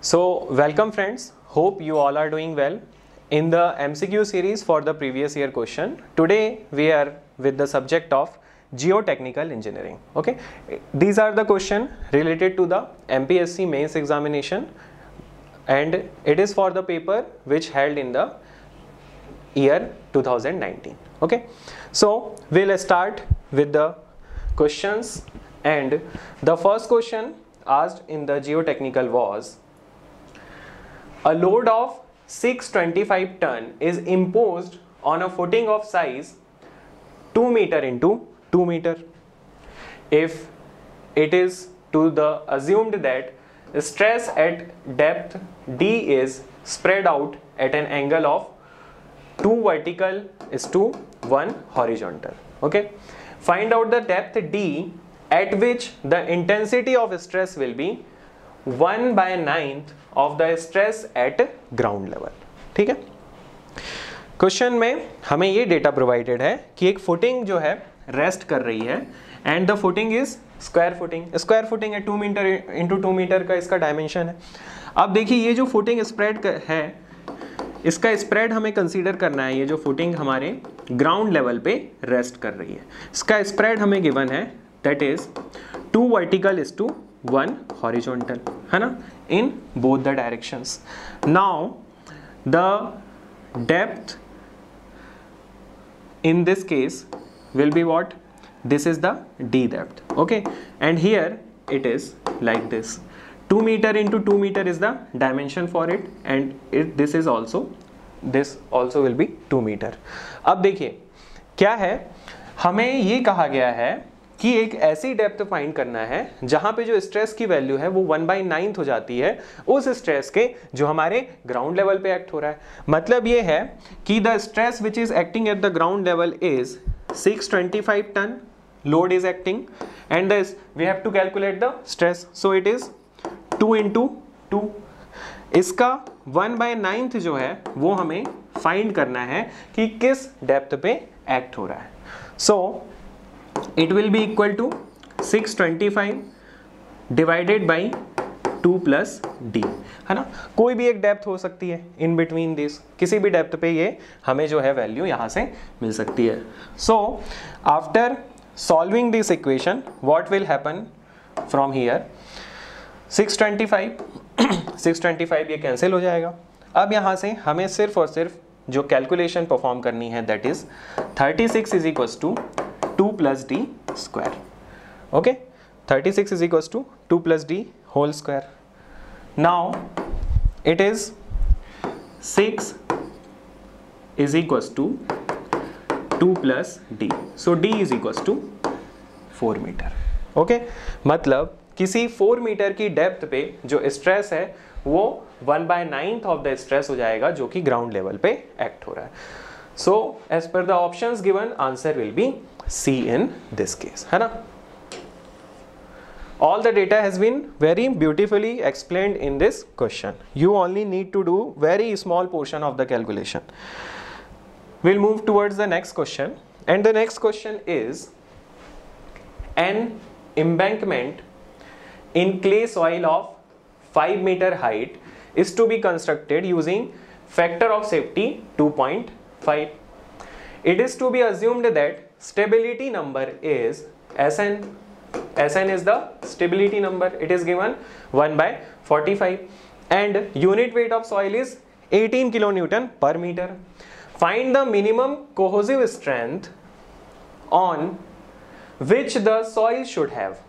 So welcome friends, hope you all are doing well. In the MCQ series for the previous year question, today we are with the subject of geotechnical engineering. Okay, these are the question related to the MPSC mains examination and it is for the paper which held in the year 2019. Okay, so we'll start with the questions, and the first question asked in the geotechnical was: a load of 625 ton is imposed on a footing of size 2 meter into 2 meter. If it is to the assumed that stress at depth D is spread out at an angle of 2 vertical is to 1 horizontal. Okay, find out the depth D at which the intensity of stress will be 1/9 of the stress at ground level. ठीक है, question में हमें ये data provided है कि एक footing जो है रेस्ट कर रही है and the footing is square footing है 2 मीटर इंटू 2 मीटर का इसका डायमेंशन है। अब देखिए ये जो फुटिंग स्प्रेड है इसका स्प्रेड हमें कंसीडर करना है। ये जो फुटिंग हमारे ग्राउंड लेवल पे रेस्ट कर रही है इसका स्प्रेड हमें गिवन है, that is 2 vertical is to 1 horizontal, है ना, in both the directions. Now the depth in this case will be what? This is the D depth. Okay, and here it is like this. 2 meter into 2 meter is the dimension for it, and this also will be 2 meter. अब देखिए क्या है, हमें ये कहा गया है कि एक ऐसी डेप्थ फाइंड करना है जहां पे जो स्ट्रेस की वैल्यू है वो 1/9 हो जाती है उस स्ट्रेस के जो हमारे ग्राउंड लेवल पे एक्ट हो रहा है। मतलब ये है कि the stress which is acting at the ground level is 625 ton load is acting and this we have to calculate the stress, so it is 2 into 2। इसका 1/9 जो है वो हमें फाइंड करना है कि किस डेप्थ पे एक्ट हो रहा है। सो it will be equal to 625 divided by 2 plus d, है ना। कोई भी एक डेप्थ हो सकती है इन बिटवीन दिस, किसी भी डेप्थ पे ये हमें जो है वैल्यू यहां से मिल सकती है। So after solving this equation what will happen from here, 625 ये कैंसिल हो जाएगा। अब यहां से हमें सिर्फ और सिर्फ जो कैलकुलेशन परफॉर्म करनी है that is 36 is equal to 2 plus d square. Okay, 36 is equals to 2 plus d whole square. Now it is 6 is equals to 2 plus d, so d is equals to 4 meter. Okay, मतलब किसी 4 metre की depth पे जो stress है वो 1/9 of the stress हो जाएगा जो कि ग्राउंड लेवल पे एक्ट हो रहा है। So as per the options given, answer will be C in this case, है ना। All the data has been very beautifully explained in this question. You only need to do very small portion of the calculation. We'll move towards the next question, and the next question is: an embankment in clay soil of 5 meter height is to be constructed using factor of safety 2.5. It is to be assumed that stability number is Sn. Sn is the stability number. It is given 1/45 and unit weight of soil is 18 kilonewton per meter. Find the minimum cohesive strength on which the soil should have.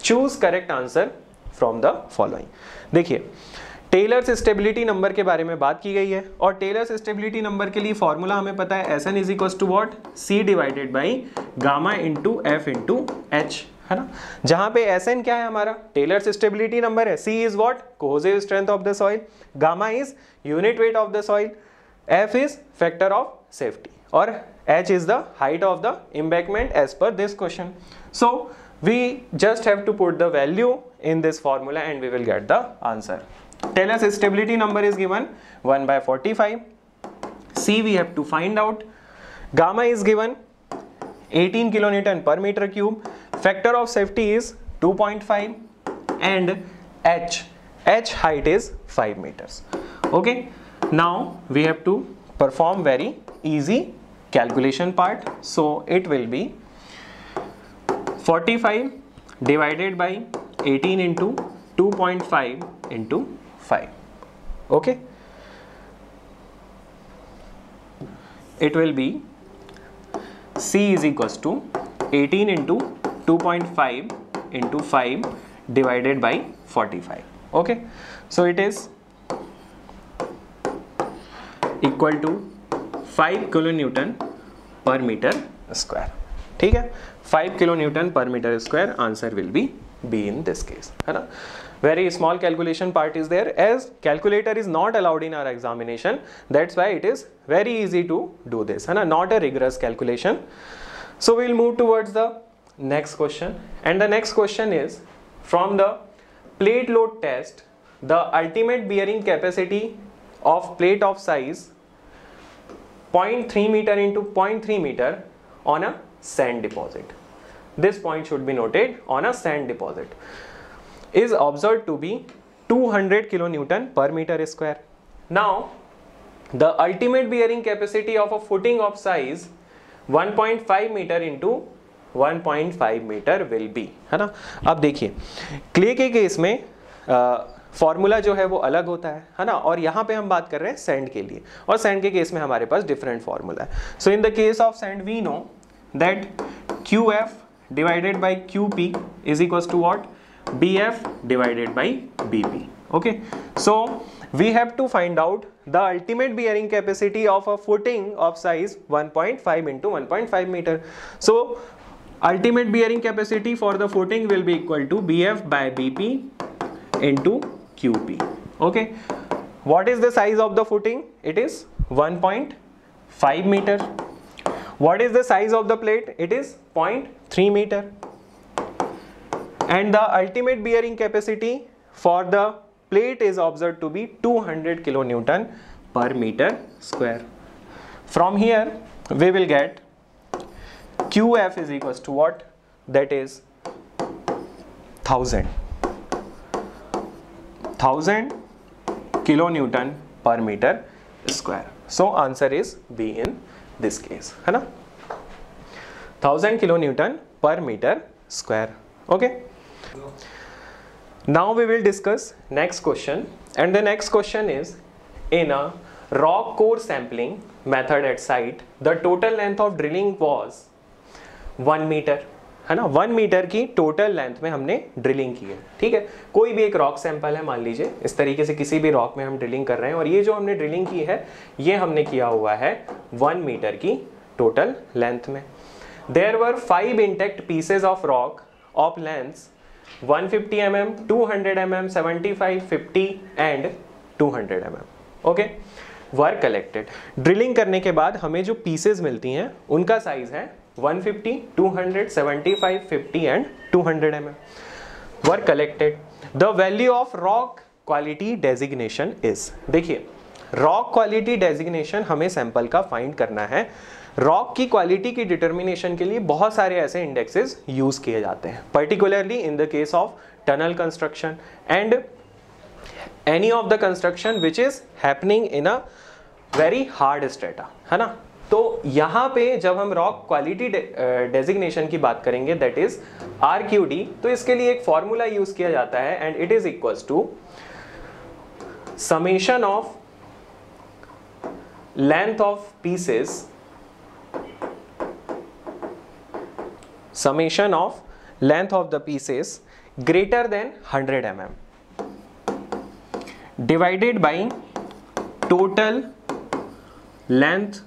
Choose correct answer from the following. देखिए tailors stability number के बारे में बात की गई है और tailors stability number के लिए फॉर्मूला हमें पता है Sn is equal to what, C divided by gamma into F into H, है ना। जहां पे Sn क्या है हमारा टेलर्स स्टेबिलिटी नंबर है, C is what cohesive strength of the soil, gamma is unit weight of the soil, F is factor of safety और H is the height of the embankment as per this question. So we just have to put the value in this formula and we will get the answer. Taylor's stability number is given 1/45. C we have to find out. Gamma is given 18 kilonewton per meter cube. Factor of safety is 2.5 and H H height is 5 meters. Okay, now we have to perform very easy calculation part. So it will be 45 divided by 18 into 2.5 into 5. Okay, it will be C is equals to 18 into 2.5 into 5 divided by 45. Okay, so it is equal to 5 kilonewton per meter square. ठीक है, 5 kilonewton per meter square. Answer will be B in this case, है ना. Very small calculation part is there, as calculator is not allowed in our examination. That's why it is very easy to do this, है ना, not a rigorous calculation. So we'll move towards the next question, and the next question is from the plate load test. The ultimate bearing capacity of plate of size 0.3 meter into 0.3 meter on a sand deposit. This point should be noted. On a sand deposit is observed to be 200 kilonewton per meter square. Now the ultimate bearing capacity of a footing of size 1.5 meter into 1.5 metre will be, है ना. अब देखिए clay के case में formula जो है वो अलग होता है ना, और यहाँ पे हम बात कर रहे हैं सैंड के लिए, और सैंड के केस में हमारे पास डिफरेंट फॉर्मूला है. So in the case of sand we know that QF divided by QP is equals to what? BF divided by BP. Okay, so we have to find out the ultimate bearing capacity of a footing of size 1.5 into 1.5 meter. So ultimate bearing capacity for the footing will be equal to BF by BP into QP. Okay, what is the size of the footing? It is 1.5 meter. What is the size of the plate? It is 0.3 meter. And the ultimate bearing capacity for the plate is observed to be 200 kilonewton per meter square. From here we will get QF is equals to what? That is 1000 kilonewton per meter square. So answer is B in this case, है ना. 1000 kilonewton per meter square. Okay, now we will discuss next question, and the next question is, in a rock core sampling method at site the total length of drilling was 1 meter, है ना. 1 metre की total length में हमने drilling की है. ठीक है, कोई भी एक रॉक सैंपल है, मान लीजिए इस तरीके से किसी भी रॉक में हम ड्रिलिंग कर रहे हैं, और ये जो हमने ड्रिलिंग की है ये हमने किया हुआ है 1 मीटर की टोटल लेंथ में. There were 5 intact pieces of rock of lengths 150 mm, 200 mm, 75, 50 and 200 mm. Okay, were collected. Drilling करने के बाद हमें जो पीसेज मिलती हैं उनका साइज है 150, 200, 75, 50 and 200 mm. were collected. The value of rock quality designation is, देखिए रॉक क्वालिटी डेजिग्नेशन हमें सैंपल का फाइंड करना है. रॉक की क्वालिटी की डिटर्मिनेशन के लिए बहुत सारे ऐसे इंडेक्सेस यूज किए जाते हैं, particularly in the case of tunnel construction and any of the construction which is happening in a very hard strata, है ना. तो यहाँ पे जब हम रॉक क्वालिटी डेजिग्नेशन की बात करेंगे दैट इज RQD, तो इसके लिए एक फॉर्मूला यूज किया जाता है and it is equals to summation of length of pieces, summation of length of the pieces greater than 100 mm divided by total length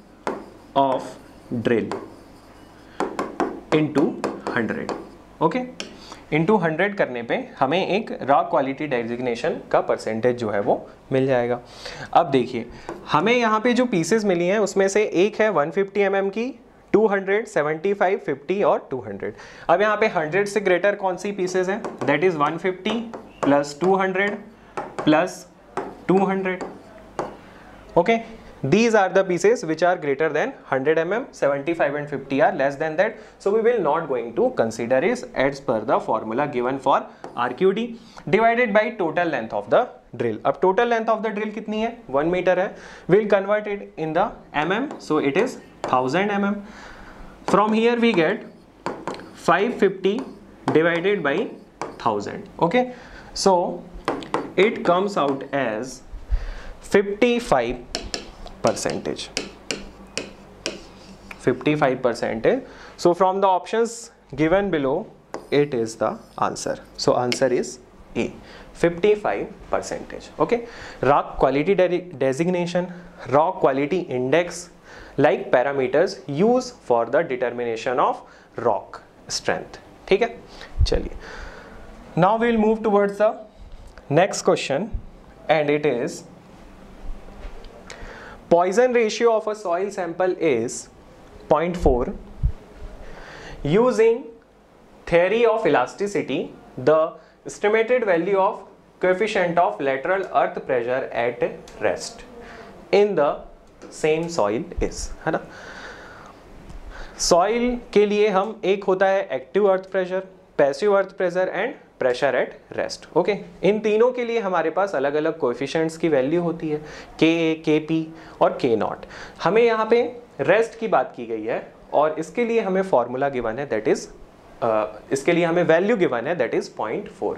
of drill into 100. Okay, into 100 करने पे हमें एक रॉक क्वालिटी डेजिग्नेशन का percentage जो है वो मिल जाएगा. अब देखिए हमें यहाँ पे जो पीसेस मिली हैं उसमें से एक है 150 mm की, 200, 75, 50 और 200. अब यहाँ पे 100 से ग्रेटर कौन सी पीसेस हैं? That is 150 plus 200 plus 200. Okay, these are the pieces which are greater than 100 mm, 75 and 50 are less than that, so we will not going to consider it as per the formula given for RQD divided by total length of the drill. अब total length of the drill कितनी है? 1 meter है. We'll convert it in the mm, so it is 1000 mm. From here we get 550 divided by 1000. Okay, so it comes out as 55%. 55%. So from the options given below, it is the answer. So answer is A, 55%. Okay. Rock quality designation, rock quality index, like parameters used for the determination of rock strength. ठीक है, चलिए. Now we will move towards the next question, and it is Poisson ratio of a soil sample is 0.4. Using theory of elasticity, the estimated value of coefficient of lateral earth pressure at rest in the same soil is, है ना. Soil के लिए हम एक होता है active earth pressure, passive earth pressure and pressure at rest. Okay, इन तीनों के लिए हमारे पास अलग अलग कोएफिशिएंट्स की वैल्यू होती है, के, के पी और के नॉट. हमें यहाँ पे रेस्ट की बात की गई है और इसके लिए हमें फॉर्मूला गिवन है, दैट इज इसके लिए हमें वैल्यू गिवन है, that is 0.4,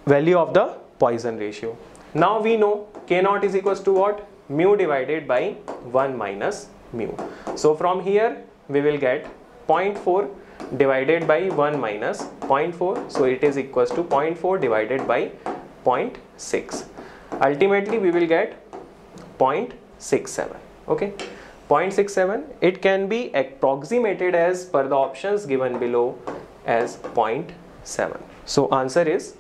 value of the Poisson ratio. Now we know K naught is equals to what? Mu divided by 1 minus mu. So from here we will get 0.4 divided by 1 minus 0.4, so it is equals to 0.4 divided by 0.6. Ultimately we will get 0.67. Okay, 0.67. It can be approximated as per the options given below as 0.7. So answer is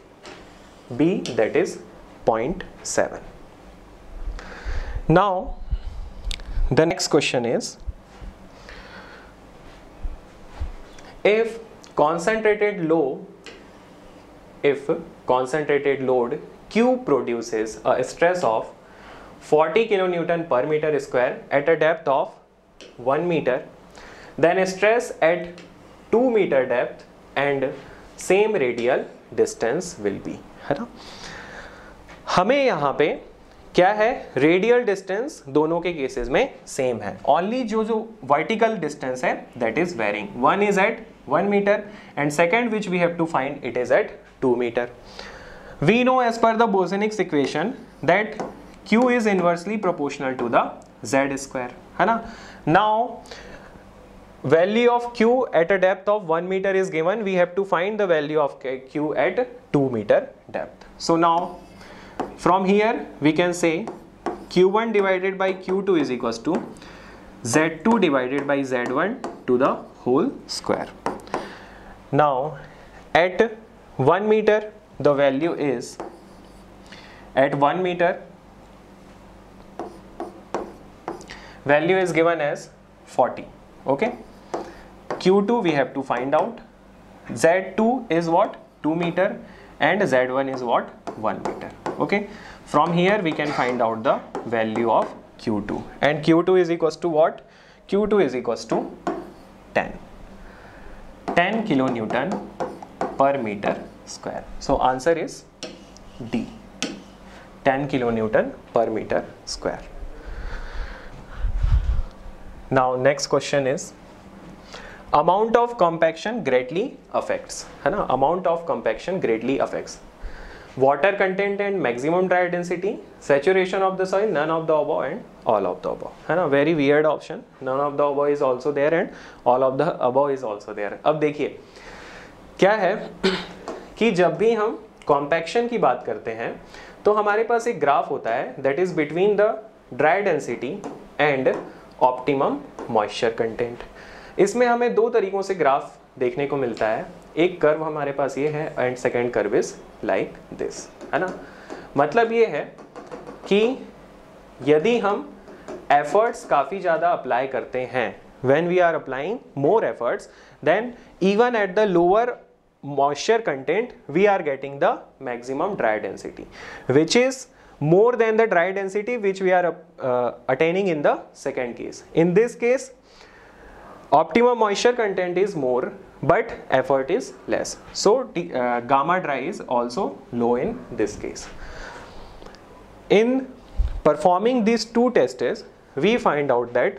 B, that is 0.7. Now the next question is, if concentrated load Q produces a stress of 40 kilonewton per meter square at a depth of 1 meter, then stress at 2 meter depth and same radial distance will be, है ना. हमें यहाँ पे क्या है? Radial distance दोनों के cases में सेम है, ओनली जो वर्टिकल डिस्टेंस है that is varying. One is at 1 metre and second which we have to find, it is at 2 metre. We know as per the Boussinesq equation that Q is inversely proportional to the Z square, है ना. Now value of Q at a depth of 1 meter is given, we have to find the value of Q at 2 meter depth. So now from here we can say Q1 divided by Q2 is equals to Z2 divided by Z1 to the whole square. Now at 1 meter the value is, at 1 meter value is given as 40. Okay, Q2 we have to find out, Z2 is what? 2 meter and Z1 is what? 1 meter. Okay, from here we can find out the value of Q2, and Q2 is equals to what? Q2 is equals to 10 kilonewton per meter square. So answer is D, 10 kilonewton per meter square. Now next question is, amount of compaction greatly affects, है ना. amount of compaction greatly affects water content and maximum dry density, saturation of the soil, none of the above and all of the above, है ना. very weird option, none of the above is also there and all of the above is also there. अब देखिए क्या है कि जब भी हम compaction की बात करते हैं तो हमारे पास एक ग्राफ होता है, that is between the dry density and optimum moisture content. इसमें हमें दो तरीकों से ग्राफ देखने को मिलता है. एक कर्व हमारे पास ये है and second curve is like this, है ना. मतलब ये है कि यदि हम एफर्ट्स काफ़ी ज़्यादा अप्लाई करते हैं, when we are applying more efforts, then even at the lower moisture content we are getting the maximum dry density, which is more than the dry density which we are attaining in the second case. In this case, optimum moisture content is more but effort is less. So gamma dry is also low in this case. In performing these two tests, we find out that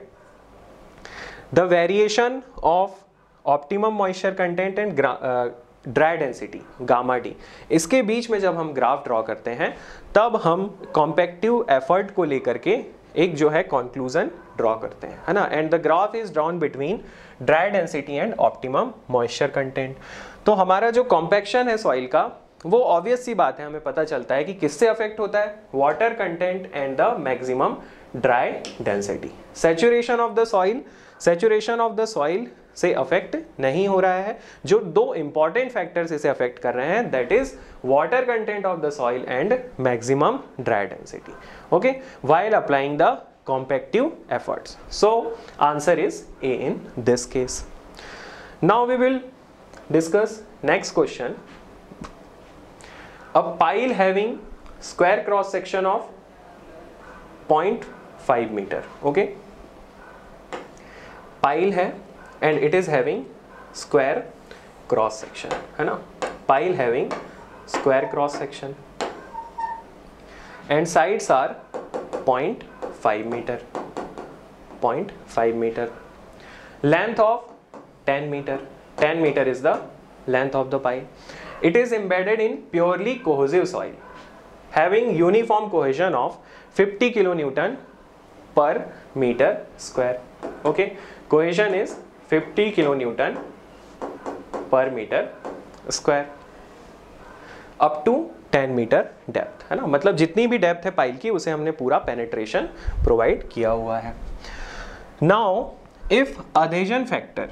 the variation of optimum moisture content and dry density gamma D, इसके बीच में जब हम graph draw करते हैं तब हम कॉम्पेक्टिव effort को लेकर के एक जो है कंक्लूजन ड्रॉ करते हैं, है ना. And the graph is drawn between dry density and optimum moisture content. तो हमारा जो कॉम्पैक्शन है सॉइल का, वो ऑब्वियस सी बात है, हमें पता चलता है कि किससे अफेक्ट होता है, water content and the maximum dry density. Saturation of the soil से अफेक्ट नहीं हो रहा है. जो दो इंपॉर्टेंट फैक्टर्स इसे अफेक्ट कर रहे हैं, that is water content of the soil and maximum dry density. Okay, while applying the compactive efforts. So answer is A in this case. Now we will discuss next question. A pile having square cross section of 0.5 meter. Okay, pile है and it is having square cross section, है ना. Pile having square cross section and sides are 0.5 meter. 0.5 meter. Length of 10 meter. 10 meter is the length of the pile. It is embedded in purely cohesive soil having uniform cohesion of 50 kilonewton per meter square. Okay, cohesion is 50 kilonewton per meter square up to 10 meter depth, है ना. मतलब जितनी भी depth है pile की, उसे हमने पूरा पेनिट्रेशन प्रोवाइड किया हुआ है. Now if adhesion factor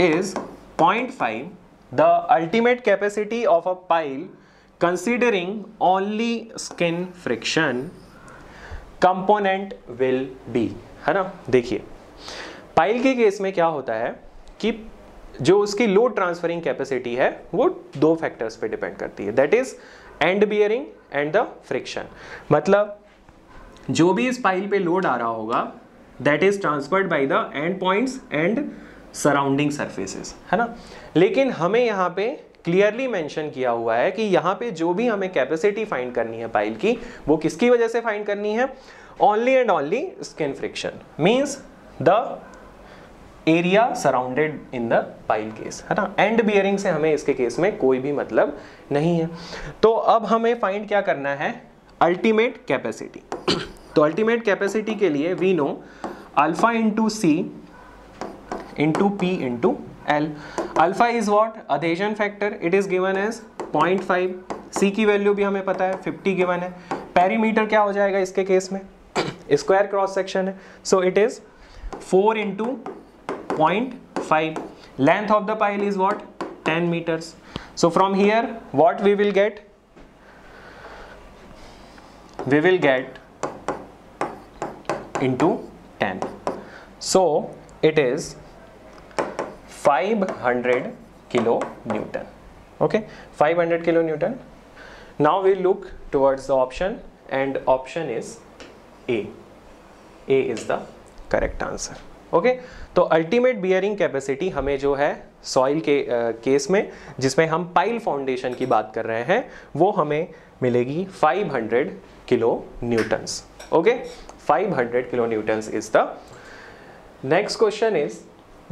is 0.5, the ultimate capacity of a pile considering only skin friction component will be, है ना. देखिए पाइल के केस में क्या होता है कि जो उसकी लोड ट्रांसफरिंग कैपेसिटी है वो दो फैक्टर्स पे डिपेंड करती है, that is and bearing and the friction. मतलब जो भी इस पाइल पे लोड आ रहा होगा that is transferred by the end points and surrounding surfaces, है ना. लेकिन हमें यहाँ पे क्लियरली मेंशन किया हुआ है कि यहाँ पे जो भी हमें कैपेसिटी फाइंड करनी है पाइल की, वो किसकी वजह से फाइंड करनी है, only and only skin friction, means the area surrounded in the pile case, है ना. एंड बियरिंग से हमें इसके केस में कोई भी मतलब नहीं है. तो अब हमें फाइंड क्या करना है, अल्टीमेट कैपेसिटी. तो अल्टीमेट कैपेसिटी के लिए we know alpha into C into P into L. Alpha is what? Adhesion factor. It is given as 0.5. C की वैल्यू भी हमें पता है 50 गिवन है. पेरीमीटर क्या हो जाएगा इसके केस में, स्क्वायर क्रॉस सेक्शन है, सो it is 4 into 0.5. Length of the pile is what? 10 meters. So from here what we will get? We will get into 10. So it is 500 kilonewton. Okay, 500 kilonewton. Now we look towards the option and option is A. A is the correct answer. Okay, तो ultimate bearing capacity हमें जो है soil के case में, जिसमें हम pile foundation की बात कर रहे हैं, वो हमें मिलेगी 500 kilo Newton's. Okay, 500 kilo Newton's is the next question. Is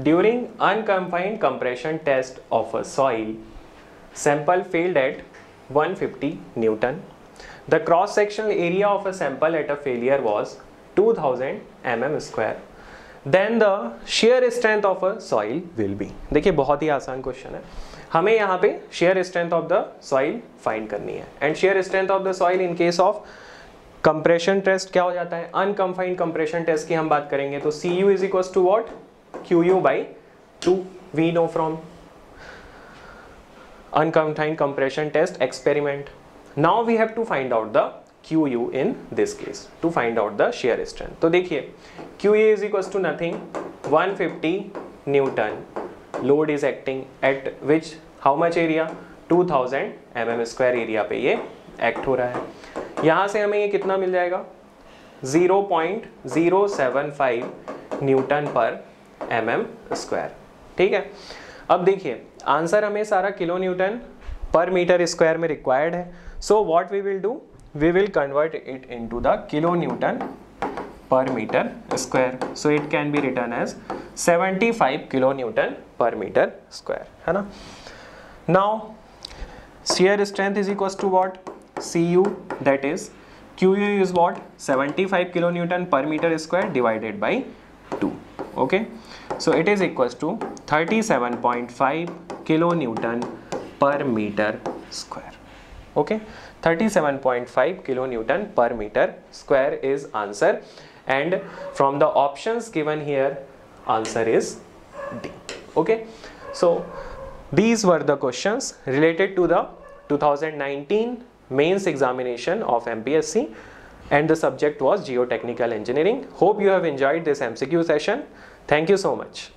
during unconfined compression test of a soil, sample failed at 150 Newton. The cross sectional area of a sample at a failure was 2000 mm square. Then the shear strength of a soil will be. देखिए बहुत ही आसान question है. हमें यहाँ पे shear strength of the soil find करनी है. And shear strength of the soil in case of compression test क्या हो जाता है, unconfined compression test की हम बात करेंगे तो Cu is equals to what? QU by 2. We know from unconfined compression test experiment. Now we have to find out the QU in this case to find out the shear strength. तो देखिए QA is equals to nothing, 150 Newton. Load is acting at which how much area? 2000 mm square area पे ये act हो रहा है. यहाँ से हमें ये कितना मिल जाएगा 0.075 न्यूटन पर mm स्क्वायर। ठीक है, अब देखिए आंसर हमें सारा किलो न्यूटन पर मीटर स्क्वायर में रिक्वायर्ड है। So what we will do, we will convert it into the kilo newton per meter square. So it can be written as 75 kilonewton per meter square, है ना। Now shear strength is equals to what? Cu, that is Qu is what? 75 kilonewton per meter square divided by 2. Okay, so it is equals to 37.5 kilonewton per meter square. Okay, 37.5 kilonewton per meter square is answer, and from the options given here answer is D. Okay, so these were the questions related to the 2019 mains examination of MPSC, and the subject was geotechnical engineering. Hope you have enjoyed this MCQ session. Thank you so much.